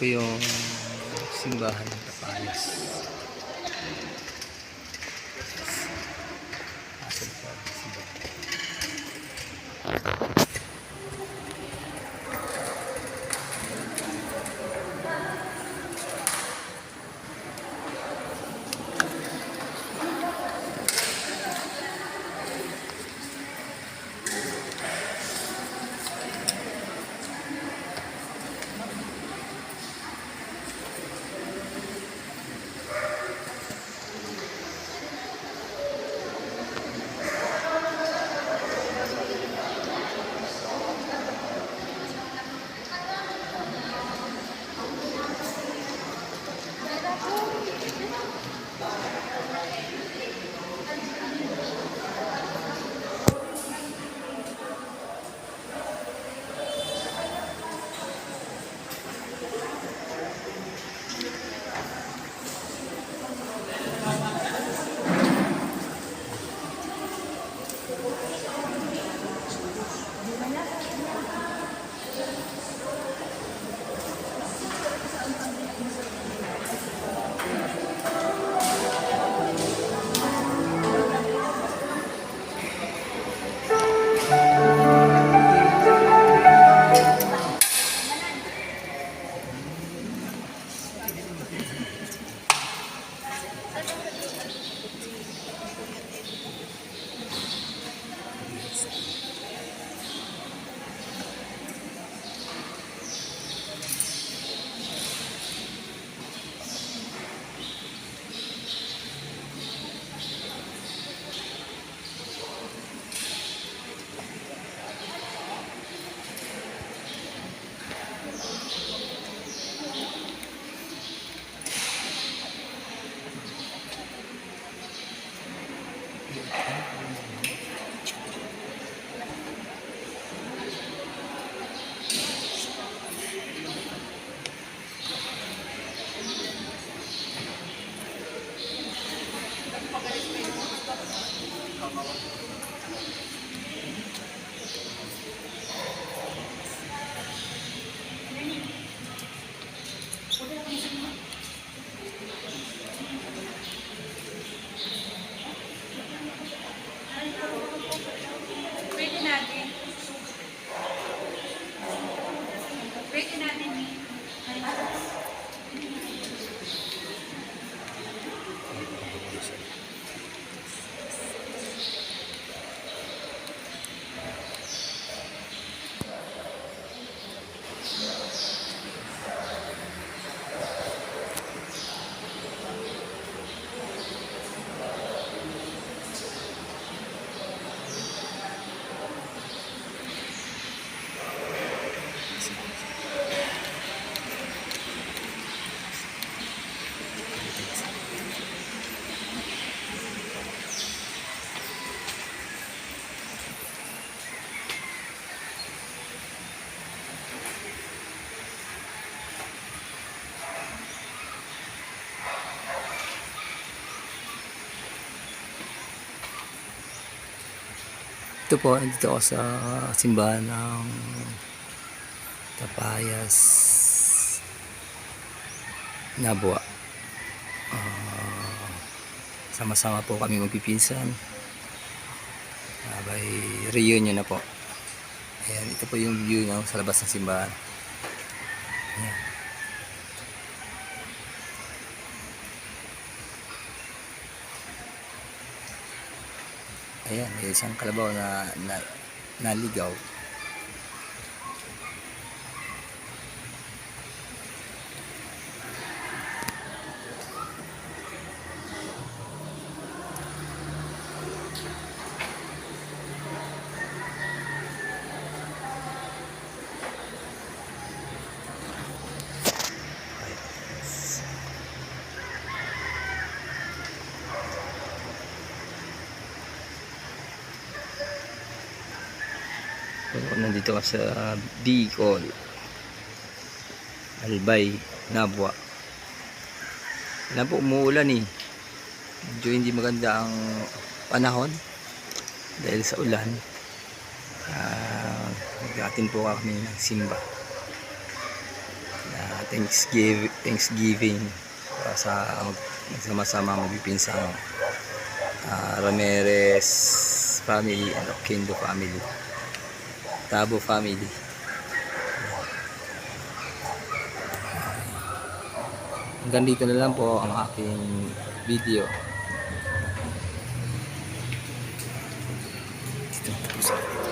po yung simbahan ng Tapayas. Asan po ang simbahan? Ito po, nandito ako sa simbahan ng Tapayas, Nabua. Sama-sama po kami magpipinsan. By reunion na po. Ayan, ito po yung view ng sa labas ng simbahan. Ayan. Ayan, may isang kalabaw na naligaw. So, nandito ka sa Bicol, Albay, Nabua. Alam po, umuulan eh. Medyo hindi maganda ang panahon dahil sa ulan. Nag-atin po kami ng simba. Thanksgiving sa magsama-sama magpipinsang Ramirez family and Oquendo family, Tabo family. Hanggang dito na lang po ang aking video. Dito,